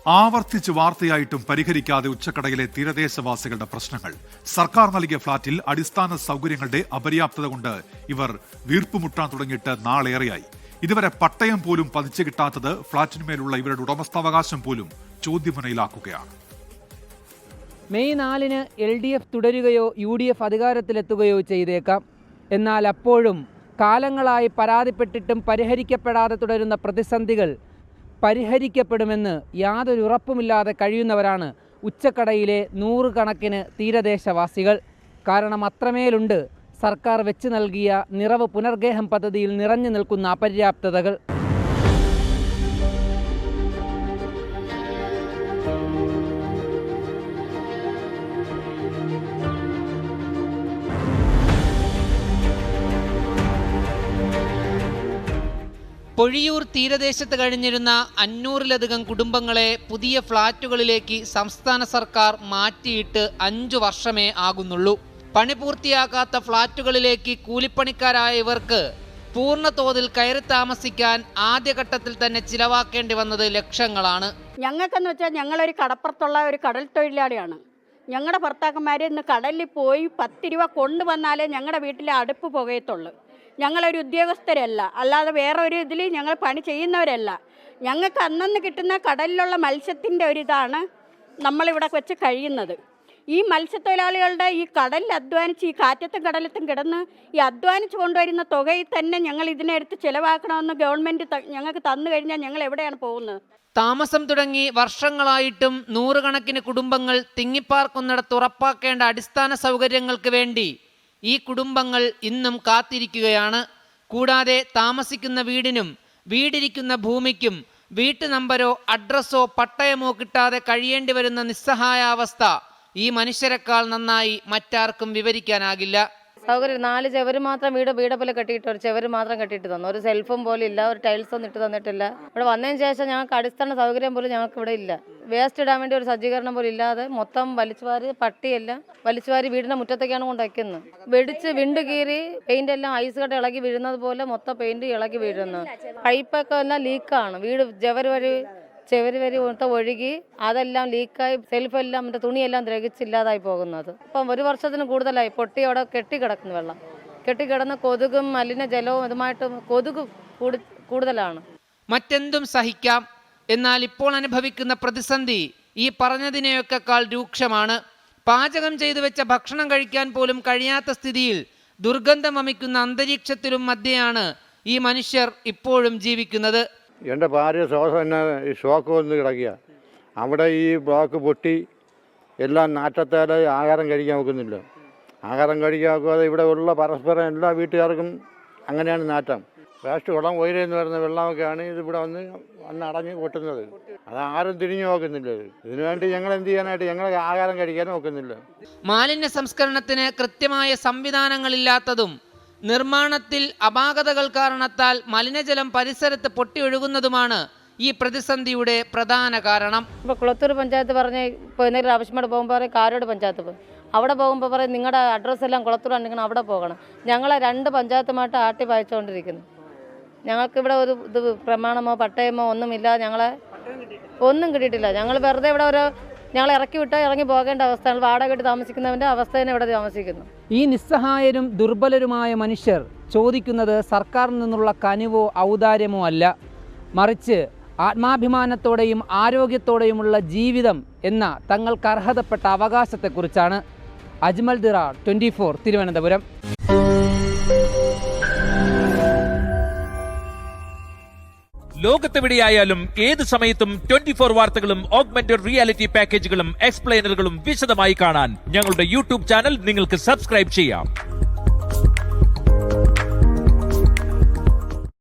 ആവർത്തിച്ച് വാർത്തയായിട്ടും പരിഹരിക്കാതെ ഉച്ചക്കടയിലെ തീരദേശവാസികളുടെ പ്രശ്നങ്ങൾ. സർക്കാർ നൽകിയ ഫ്ളാറ്റിൽ അടിസ്ഥാന സൗകര്യങ്ങളുടെ അപര്യാപ്തത കൊണ്ട് ഇവർ വീർപ്പുമുട്ടാൻ തുടങ്ങിയിട്ട് നാളേറെയായി. ഇതുവരെ പട്ടയം പോലും പതിച്ചു കിട്ടാത്തത് ഫ്ളാറ്റിന്മേലുള്ള ഇവരുടെ ഉടമസ്ഥാവകാശം പോലും ചോദ്യമുനയിലാക്കുകയാണ്. മെയ് 4-ന് LDF തുടരുകയോ UDF അധികാരത്തിലെത്തുകയോ ചെയ്തേക്കാം. എന്നാൽ അപ്പോഴും കാലങ്ങളായി പരാതിപ്പെട്ടിട്ടും പരിഹരിക്കപ്പെടാതെ തുടരുന്ന പ്രതിസന്ധികൾ പരിഹരിക്കപ്പെടുമെന്ന് യാതൊരു ഉറപ്പുമില്ലാതെ കഴിയുന്നവരാണ് ഉച്ചക്കടയിലെ നൂറുകണക്കിന് തീരദേശവാസികൾ. കാരണം അത്രമേലുണ്ട് സർക്കാർ വെച്ച് നൽകിയ നിറവ് പുനർഗേഹം പദ്ധതിയിൽ നിറഞ്ഞു നിൽക്കുന്ന അപര്യാപ്തതകൾ. പൊഴിയൂർ തീരദേശത്ത് കഴിഞ്ഞിരുന്ന 500-ലധികം കുടുംബങ്ങളെ പുതിയ ഫ്ളാറ്റുകളിലേക്ക് സംസ്ഥാന സർക്കാർ മാറ്റിയിട്ട് 5 വർഷമേ ആകുന്നുള്ളൂ. പണി പൂർത്തിയാക്കാത്ത ഫ്ളാറ്റുകളിലേക്ക് കൂലിപ്പണിക്കാരായ ഇവർക്ക് പൂർണ്ണ തോതിൽ കയറി താമസിക്കാൻ ആദ്യഘട്ടത്തിൽ തന്നെ ചിലവാക്കേണ്ടി വന്നത് ലക്ഷങ്ങളാണ്. ഞങ്ങൾക്കെന്ന് വെച്ചാൽ ഞങ്ങളൊരു കടപ്പുറത്തുള്ള ഒരു കടൽ തൊഴിലാളിയാണ്. ഞങ്ങളുടെ ഭർത്താക്കന്മാർ ഇന്ന് കടലിൽ പോയി 10 രൂപ കൊണ്ടുവന്നാലേ ഞങ്ങളുടെ വീട്ടിലെ അടുപ്പ് പുകയത്തുള്ളൂ. ഞങ്ങളൊരു ഉദ്യോഗസ്ഥരല്ല, അല്ലാതെ വേറെ ഒരു ഇതിൽ ഞങ്ങൾ പണി ചെയ്യുന്നവരല്ല. ഞങ്ങൾക്ക് അന്നന്ന് കിട്ടുന്ന കടലിലുള്ള മത്സ്യത്തിൻ്റെ ഒരിതാണ് നമ്മളിവിടെ വെച്ച് കഴിയുന്നത്. ഈ മത്സ്യത്തൊഴിലാളികളുടെ ഈ കടലിൽ അധ്വാനിച്ച് ഈ കാറ്റത്തും കടലത്തും കിടന്ന് ഈ അധ്വാനിച്ച് കൊണ്ടുവരുന്ന തുകയിൽ തന്നെ ഞങ്ങൾ ഇതിനെടുത്ത് ചിലവാക്കണമെന്ന് ഗവൺമെൻറ് ഞങ്ങൾക്ക് തന്നു കഴിഞ്ഞാൽ ഞങ്ങൾ എവിടെയാണ് പോകുന്നത്? താമസം തുടങ്ങി വർഷങ്ങളായിട്ടും നൂറുകണക്കിന് കുടുംബങ്ങൾ തിങ്ങിപ്പാർക്കുന്നിടത്ത് ഉറപ്പാക്കേണ്ട അടിസ്ഥാന സൗകര്യങ്ങൾക്ക് വേണ്ടി ഈ കുടുംബങ്ങൾ ഇന്നും കാത്തിരിക്കുകയാണ്. കൂടാതെ താമസിക്കുന്ന വീടിനും വീടിരിക്കുന്ന ഭൂമിക്കും വീട്ടു നമ്പരോ അഡ്രസ്സോ പട്ടയമോ കിട്ടാതെ കഴിയേണ്ടി വരുന്ന നിസ്സഹായാവസ്ഥ ഈ മനുഷ്യരെക്കാൾ നന്നായി മറ്റാർക്കും വിവരിക്കാനാകില്ല. സൗകര്യം 4 ചുവര് മാത്രം വീട് പോലെ കെട്ടിയിട്ട് ഒരു ചുവര് മാത്രം കെട്ടിയിട്ട് തന്നു. ഒരു സെൽഫും പോലും ഇല്ല, ഒരു ടൈൽസ് ഒന്നും ഇട്ട് തന്നിട്ടില്ല. ഇവിടെ വന്നതിന് ശേഷം ഞങ്ങൾക്ക് അടിസ്ഥാന സൗകര്യം പോലും ഞങ്ങൾക്ക് ഇവിടെ ഇല്ല. വേസ്റ്റ് ഇടാൻ വേണ്ടി ഒരു സജ്ജീകരണം പോലും ഇല്ലാതെ മൊത്തം വലിച്ചുവാരി പട്ടിയെല്ലാം വലിച്ചുവാരി വീടിന്റെ മുറ്റത്തേക്കാണ് കൊണ്ട് വയ്ക്കുന്നത്. വെടിച്ച് വിണ്ട് കീറി പെയിന്റ് എല്ലാം ഐസ് കട്ട ഇളകി വീഴുന്നത് പോലെ മൊത്തം പെയിന്റ് ഇളകി വീഴുന്നു. പൈപ്പൊക്കെ എല്ലാം ലീക്കാണ്. വീട് ചെവര് വരി ഒഴുകി അതെല്ലാം ലീക്കായി സെൽഫെല്ലാം മറ്റേ തുണിയെല്ലാം ദ്രവിച്ചില്ലാതായി പോകുന്നത്. ഇപ്പം 1 വർഷത്തിന് കൂടുതലായി പൊട്ടി അവിടെ കെട്ടിക്കിടക്കുന്നു. വെള്ളം കെട്ടിക്കിടന്ന് കൊതുകും മലിനജലവും ഇതുമായിട്ട് കൊതുക് കൂടുതലാണ്. മറ്റെന്തും സഹിക്കാം, എന്നാൽ ഇപ്പോൾ അനുഭവിക്കുന്ന പ്രതിസന്ധി ഈ പറഞ്ഞതിനെയൊക്കെക്കാൾ രൂക്ഷമാണ്. പാചകം ചെയ്തു വെച്ച ഭക്ഷണം കഴിക്കാൻ പോലും കഴിയാത്ത സ്ഥിതിയിൽ ദുർഗന്ധം വമിക്കുന്ന അന്തരീക്ഷത്തിലും മധ്യയാണ് ഈ മനുഷ്യർ ഇപ്പോഴും ജീവിക്കുന്നത്. എൻ്റെ ഭാര്യ ഷോക്ക് വന്ന് കിടക്കുക. അവിടെ ഈ ബ്ലോക്ക് പൊട്ടി എല്ലാം നാറ്റത്താൽ ആഹാരം കഴിക്കാൻ നോക്കുന്നില്ല. ആഹാരം കഴിക്കാൻ നോക്കാതെ ഇവിടെ ഉള്ള പരസ്പരം എല്ലാ വീട്ടുകാർക്കും അങ്ങനെയാണ് നാറ്റം. വേസ്റ്റ് കുളം ഒയിലെന്ന് പറയുന്ന വെള്ളമൊക്കെയാണ് ഇതിവിടെ വന്ന് അടഞ്ഞ് പൊട്ടുന്നത്. അതാരും തിരിഞ്ഞു നോക്കുന്നില്ല. ഇതിനുവേണ്ടി ഞങ്ങൾ എന്ത് ചെയ്യാനായിട്ട് ഞങ്ങൾ ആഹാരം കഴിക്കാൻ നോക്കുന്നില്ല. മാലിന്യ സംസ്കരണത്തിന് കൃത്യമായ സംവിധാനങ്ങളില്ലാത്തതും നിർമ്മാണത്തിൽ അപാകതകൾ കാരണത്താൽ മലിനജലം പരിസരത്ത് പൊട്ടിയൊഴുകുന്നതുമാണ് ഈ പ്രതിസന്ധിയുടെ പ്രധാന കാരണം. ഇപ്പോൾ കുളത്തൂർ പഞ്ചായത്ത് പറഞ്ഞ് ഇപ്പോൾ എന്തെങ്കിലും ആവശ്യമായിട്ട് പോകുമ്പോൾ പറയും കാരോട് പഞ്ചായത്ത് പോയി. അവിടെ പോകുമ്പോൾ പറയും നിങ്ങളുടെ അഡ്രസ്സ് എല്ലാം കുളത്തൂർ ഉണ്ടെങ്കിൽ അവിടെ പോകണം. ഞങ്ങളെ 2 പഞ്ചായത്തുമായിട്ട് ആട്ടി വായിച്ചുകൊണ്ടിരിക്കുന്നു. ഞങ്ങൾക്കിവിടെ ഒരു ഇത് പ്രമാണമോ പട്ടയമോ ഒന്നുമില്ല. ഞങ്ങളെ ഒന്നും കിട്ടിയിട്ടില്ല. ഞങ്ങൾ വെറുതെ ഇവിടെ ഞങ്ങൾ ഇറക്കി വിട്ടാൽ ഇറങ്ങി പോകേണ്ട അവസ്ഥയാണ്. വാടക വീട്ടിൽ താമസിക്കുന്നവൻ്റെ അവസ്ഥ തന്നെ ഇവിടെ താമസിക്കുന്നു. ഈ നിസ്സഹായരും ദുർബലരുമായ മനുഷ്യർ ചോദിക്കുന്നത് സർക്കാരിൽ നിന്നുള്ള കനിവോ ഔദാര്യമോ അല്ല, മറിച്ച് ആത്മാഭിമാനത്തോടെയും ആരോഗ്യത്തോടെയുമുള്ള ജീവിതം എന്ന തങ്ങൾക്ക് അർഹതപ്പെട്ട അവകാശത്തെക്കുറിച്ചാണ്. അജ്മൽ ദിറ, 24 തിരുവനന്തപുരം. ലോകത്തെവിടെയായാലും ഏത് സമയത്തും 24 വാർത്തകളും ഓഗ്മെന്റഡ് റിയാലിറ്റി പാക്കേജുകളും എക്സ്പ്ലെയിനറുകളും വിശദമായി കാണാൻ ഞങ്ങളുടെ യൂട്യൂബ് ചാനൽ നിങ്ങൾക്ക് സബ്സ്ക്രൈബ് ചെയ്യാം.